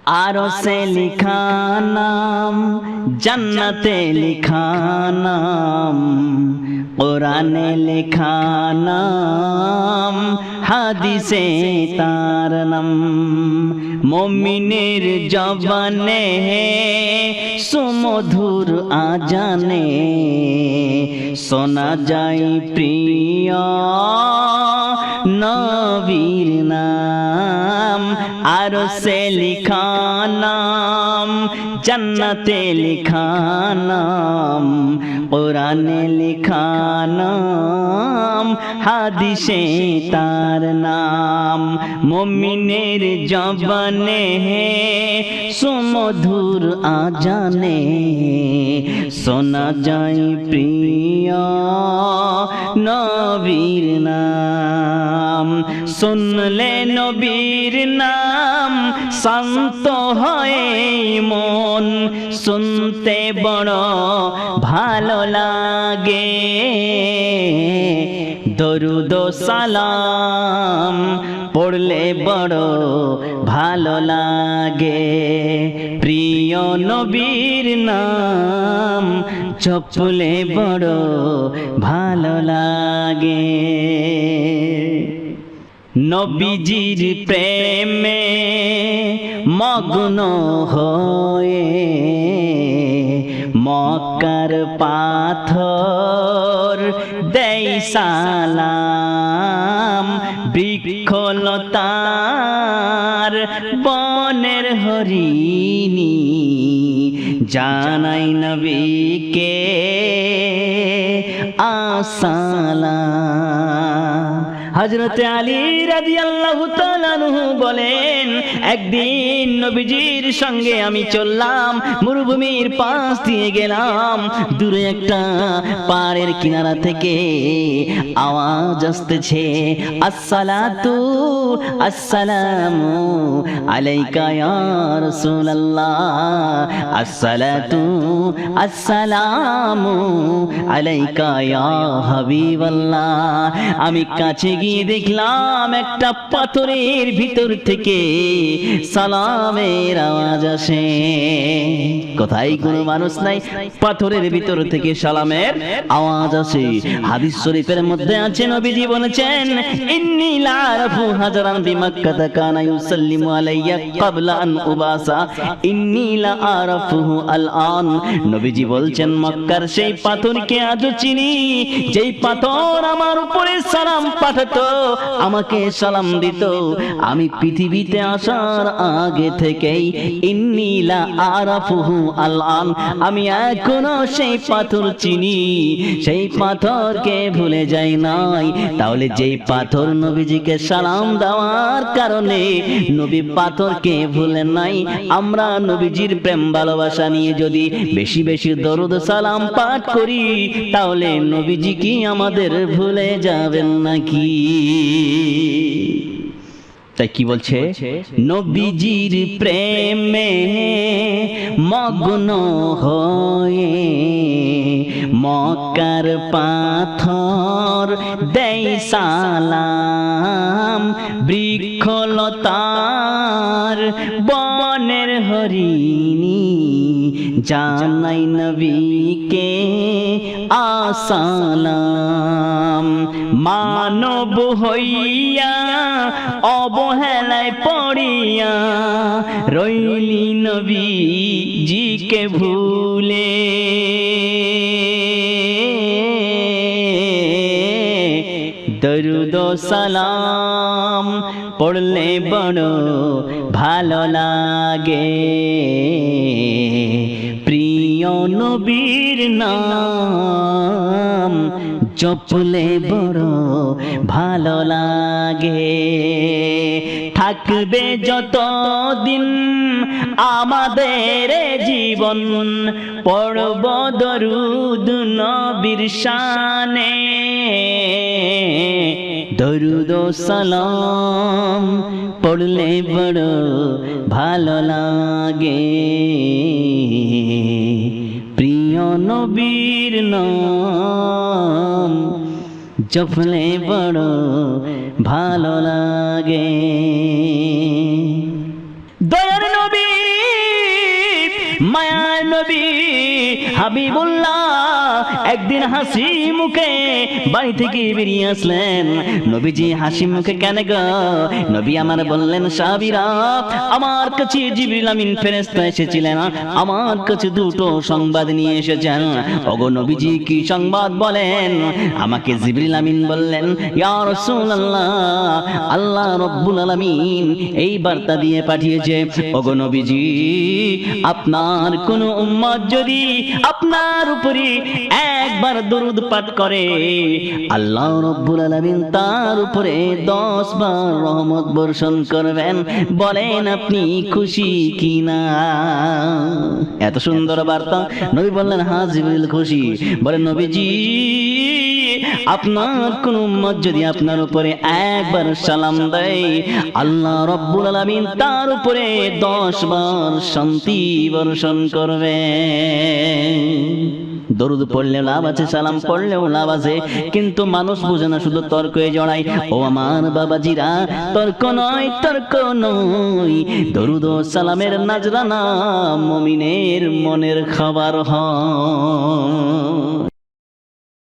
আরশে লিখা নাম, জান্নাতে লিখা নাম, কোরআনে লেখা নাম, হাদিসে তার নাম। মুমিনের জবানে সুমধুর আজানে শোনা যায় প্রিয় নবীর নাম। আরশে লিখা নাম, জান্নাতে লিখা নাম, কোরআনে লিখা নাম, হাদিসে তার নাম। মুমিনের জবানে সুমধুর আজানে শোনা যায় প্রিয় নবীর নাম। শুনলে নবীর নাম শান্ত হয় মন, শুনতে বড় ভালো লাগে। দরুদ সালাম পড়লে বড় ভালো লাগে। প্রিয় নবীর নাম জপলে বড় ভালো লাগে। নবীজির প্রেমে মগ্ন হয়ে মক্কার পাথর দেয় সালাম। বৃক্ষলতার বনের হরিণী জানাই নবীকে আসসালাম। হযরত আলী রাদিয়াল্লাহু তাআলা আনহু বলেন, একদিন নবীজির সঙ্গে আমি চললাম, মরুভূমির পাশ দিয়ে গেলাম। দূরে একটা পাহাড়ের কিনারা থেকে আওয়াজ আসতেছে, আসসালাতু আসসালামু আলাইকা ইয়া রাসূলুল্লাহ, আসসালাতু আসসালামু আলাইকা ইয়া হাবিবাল্লাহ। আমি কাছে গিয়ে দেখলাম একটা পাথরের ভিতর থেকে সালামের আওয়াজ আসে। কোথায় কোনো মানুষ নাই, পাথরের ভিতর থেকে সালামের আওয়াজ আসে। হাদিস শরীফের মধ্যে আছে, নবীজি বলেছেন, ইন্নী লা আরাফু হাজারান বিমাক্কাতা কানা ইউসাল্লিমু আলাইয়া ক্বাবলা আন উবাসা ইন্নী লা আরাফুহু আল-আন। নবীজি বলছেন, মক্কার সেই পাথরকে আজও চিনি, যেই পাথর আমার উপরে সালাম পাঠাতো, আমাকে সালাম দিত। আমি পৃথিবীতে আসার আগে থেকেই ইন্নী লা আরাফুহু আল-আন, আমি এখনো সেই পাথর চিনি, সেই পাথরকে ভুলে যাই নাই। তাহলে যেই পাথর নবীজিকে সালাম দেওয়ার কারণে নবী পাথরকে ভুলে নাই, আমরা নবীজির প্রেম ভালোবাসা নিয়ে যদি বেশি বেশি দরুদ সালাম পাঠ করি, তাহলে নবীজি কি আমাদের ভুলে যাবেন নাকি? তাই কি বলছে, নবীজির প্রেমে মগ্ন হয়ে মক্কার পাথর দেয় সালাম। বৃক্ষলতার বনের হরিণী জানাই নবীকে আসসালাম। মানব হইয়া অবহেলায় পড়িয়া রইলি নবীজিকে ভুলে। দরুদ সালাম পড়লে বড় ভালো লাগে। প্রিয় নবীর নাম জপলে বড় ভালো লাগে। থাকবে যতদিন আমাদের জীবন, পড়ব দরুদ নবীর শানে। দরুদ সালাম পড়লে বড় ভালো লাগে। প্রিয় নবীর নাম জপলে বড় ভালো লাগে। দয়ার নবী হাবিবুল্লাহ একদিন হাসি মুখে বাড়ি থেকে বেরিয়ে আসলেন। নবীজি হাসি মুখে কেন গো? নবী আমার বললেন, সাহাবীরা, আমার কাছে জিবরিল আমিন ফেরেশতা এসেছিলেন, আমার কাছে দুটো সংবাদ নিয়ে এসেছেন। ওগো নবীজি, কি সংবাদ বলেন? আমাকে জিবরিল আমিন বললেন, ইয়া রাসূলুল্লাহ, আল্লাহ রাব্বুল আলামিন এই বার্তা দিয়ে পাঠিয়েছে, ওগো নবীজি, আপনার কোন উম্মত যদি আপনার উপরে একবার দরুদ পাঠ করে, আল্লাহ রাব্বুল আলামিন তার উপরে 10 বার রহমত বর্ষণ করবেন। বলেন আপনি খুশি কিনা? এত সুন্দর বার্তা। নবী বললেন, হ্যাঁ জিবরিল খুশি। বলেন, নবীজি, আপনার কোন উম্মত যদি আপনার উপরে একবার সালাম দেয়, আল্লাহ রাব্বুল আলামিন তার উপরে 10 বার শান্তি বর্ষণ করবে। দরুদ পড়লেও লাভ আছে, সালাম পড়লেও লাভ আছে, কিন্তু মানুষ বুঝে না, শুধু তর্কে জড়ায়। ও আমার বাবাজিরা, তর্ক নয়, তর্ক নয়, দরুদ ও সালামের নাজরানা মুমিনের মনের খাবার হয়।